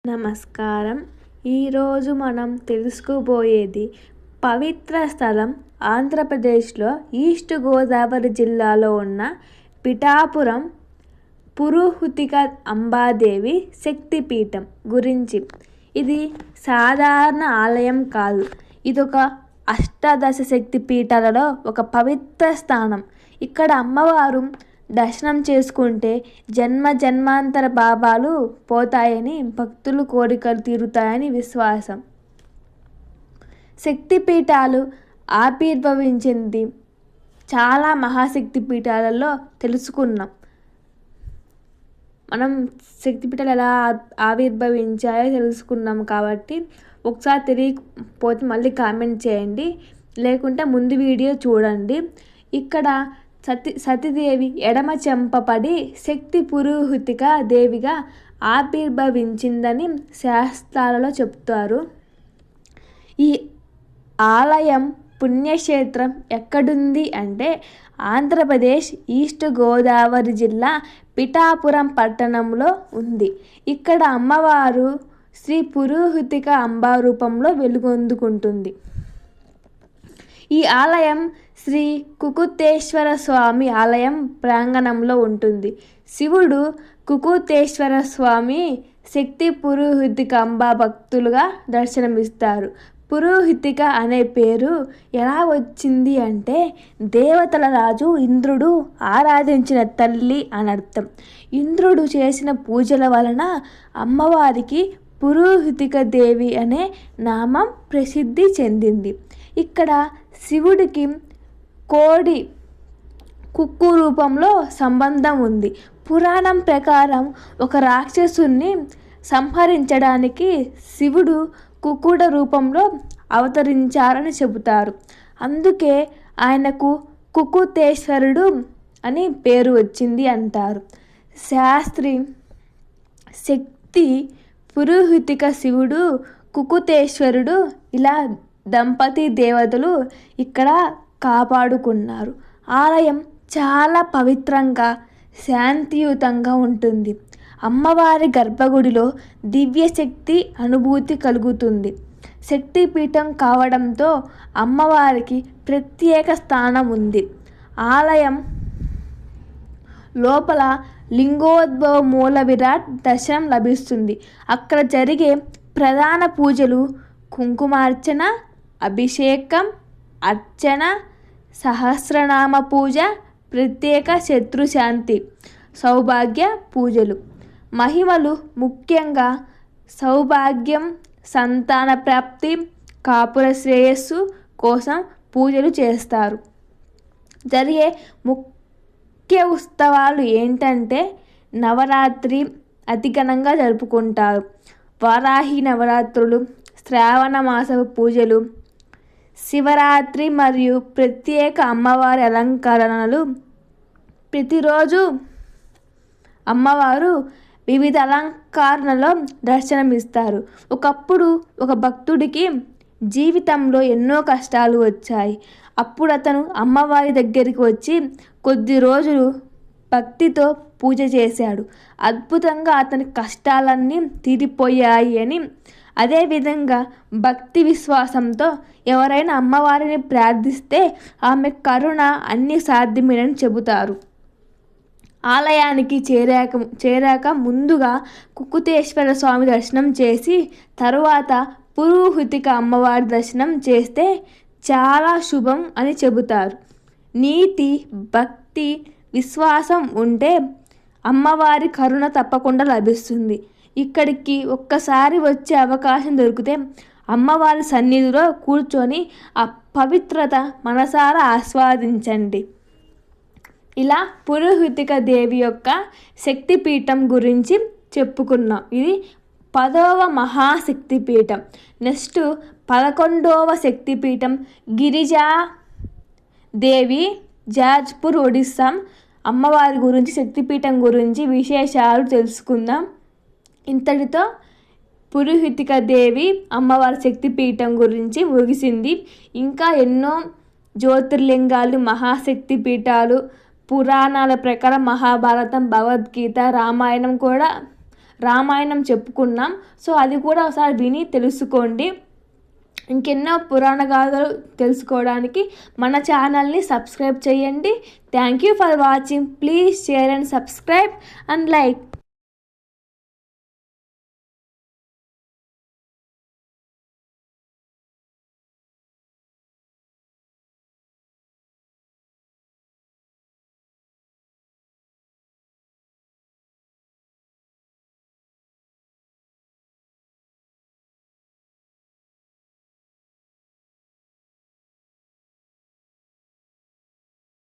నమస్కారం. ఈరోజు మనం తెలుసుకోబోయేది పవిత్ర స్థలం ఆంధ్రప్రదేశ్లో ఈస్ట్ గోదావరి జిల్లాలో ఉన్న పిఠాపురం పురుహూతిక అంబాదేవి శక్తిపీఠం గురించి. ఇది సాధారణ ఆలయం కాదు, ఇదొక అష్టాదశ శక్తి పీఠాలలో ఒక పవిత్ర స్థానం. ఇక్కడ అమ్మవారు దర్శనం చేసుకుంటే జన్మాంతర పాపాలు పోతాయని, భక్తులు కోరికలు తీరుతాయని విశ్వాసం. శక్తిపీఠాలు ఆవిర్భవించింది చాలా మహాశక్తి పీఠాలలో తెలుసుకున్నాం. మనం శక్తిపీఠాలు ఎలా ఆవిర్భవించాయో తెలుసుకున్నాం కాబట్టి ఒకసారి తెలియకపోతే మళ్ళీ కామెంట్ చేయండి, లేకుంటే ముందు వీడియో చూడండి. ఇక్కడ సతీదేవి ఎడమ చెంపపడి శక్తి పురుహూతిక దేవిగా ఆవిర్భవించిందని శాస్త్రాలలో చెప్తారు. ఈ ఆలయం పుణ్యక్షేత్రం ఎక్కడుంది అంటే ఆంధ్రప్రదేశ్ ఈస్ట్ గోదావరి జిల్లా పిఠాపురం పట్టణంలో ఉంది. ఇక్కడ అమ్మవారు శ్రీ పురుహూతిక అంబ రూపంలో వెలుగొందుకుంటుంది. ఈ ఆలయం శ్రీ కుకుతేశ్వర స్వామి ఆలయం ప్రాంగణంలో ఉంటుంది. శివుడు కుకుతేశ్వర స్వామి, శక్తి పురుహూతిక అంబ భక్తులుగా దర్శనమిస్తారు. పురుహూతిక అనే పేరు ఎలా వచ్చింది అంటే దేవతల రాజు ఇంద్రుడు ఆరాధించిన తల్లి అనర్థం. ఇంద్రుడు చేసిన పూజల వలన అమ్మవారికి పురుహూతిక దేవి అనే నామం ప్రసిద్ధి చెందింది. ఇక్కడ శివుడికి కోడి కుక్కు రూపంలో సంబంధం ఉంది. పురాణం ప్రకారం ఒక రాక్షసుని సంహరించడానికి శివుడు కుక్కుడ రూపంలో అవతరించారని చెబుతారు. అందుకే ఆయనకు కుకుతేశ్వరుడు అని పేరు వచ్చింది అంటారు. శాస్త్రి శక్తి పురుహూతిక, శివుడు కుకుతేశ్వరుడు ఇలా దంపతి దేవతలు ఇక్కడ కాపాడుకున్నారు. ఆలయం చాలా పవిత్రంగా శాంతియుతంగా ఉంటుంది. అమ్మవారి గర్భగుడిలో దివ్యశక్తి అనుభూతి కలుగుతుంది. శక్తిపీఠం కావడంతో అమ్మవారికి ప్రత్యేక స్థానం ఉంది. ఆలయం లోపల లింగోద్భవ మూల విరాట్ దర్శనం లభిస్తుంది. అక్కడ జరిగే ప్రధాన పూజలు కుంకుమార్చన, అభిషేకం, అర్చన, సహస్రనామ పూజ, ప్రత్యేక శత్రుశాంతి, సౌభాగ్య పూజలు. మహిమలు ముఖ్యంగా సౌభాగ్యం, సంతాన ప్రాప్తి, కాపుర శ్రేయస్సు కోసం పూజలు చేస్తారు. జరిగే ముఖ్య ఉత్సవాలు ఏంటంటే నవరాత్రి అతి ఘనంగా జరుపుకుంటారు. వారాహి నవరాత్రులు, శ్రావణ మాసపు పూజలు, శివరాత్రి మరియు ప్రత్యేక అమ్మవారి అలంకరణలు. ప్రతిరోజు అమ్మవారు వివిధ అలంకరణలో దర్శనమిస్తారు. ఒకప్పుడు ఒక భక్తుడికి జీవితంలో ఎన్నో కష్టాలు వచ్చాయి. అప్పుడు అతను అమ్మవారి దగ్గరికి వచ్చి కొద్ది రోజులు భక్తితో పూజ చేశాడు. అద్భుతంగా అతని కష్టాలన్నీ తీరిపోయాయి అని. అదేవిధంగా భక్తి విశ్వాసంతో ఎవరైనా అమ్మవారిని ప్రార్థిస్తే ఆమె కరుణ అన్ని సాధ్యమేనని చెబుతారు. ఆలయానికి చేరాక ముందుగా కుకుతేశ్వర స్వామి దర్శనం చేసి తరువాత పురుహూతిక అమ్మవారి దర్శనం చేస్తే చాలా శుభం అని చెబుతారు. నీతి, భక్తి, విశ్వాసం ఉంటే అమ్మవారి కరుణ తప్పకుండా లభిస్తుంది. ఇక్కడికి ఒక్కసారి వచ్చే అవకాశం దొరికితే అమ్మవారి సన్నిధిలో కూర్చొని ఆ పవిత్రత మనసారా ఆస్వాదించండి. ఇలా పురుహూతిక దేవి యొక్క శక్తిపీఠం గురించి చెప్పుకున్నాం. ఇది 10వ మహాశక్తిపీఠం. నెక్స్ట్ 11వ శక్తిపీఠం గిరిజా దేవి, జాజ్పూర్, ఒడిస్సా. అమ్మవారి గురించి, శక్తిపీఠం గురించి విశేషాలు తెలుసుకుందాం. ఇంతటితో పురుహూతిక దేవి అమ్మవారి శక్తిపీఠం గురించి ముగిసింది. ఇంకా ఎన్నో జ్యోతిర్లింగాలు, మహాశక్తి పీఠాలు, పురాణాల ప్రకారం మహాభారతం, భగవద్గీత, రామాయణం కూడా రామాయణం చెప్పుకున్నాం. సో అది కూడా ఒకసారి విని తెలుసుకోండి. ఇంకెన్నో పురాణ గాథలు తెలుసుకోవడానికి మన ఛానల్ని సబ్స్క్రైబ్ చేయండి. Thank you for watching. Please share and subscribe and like.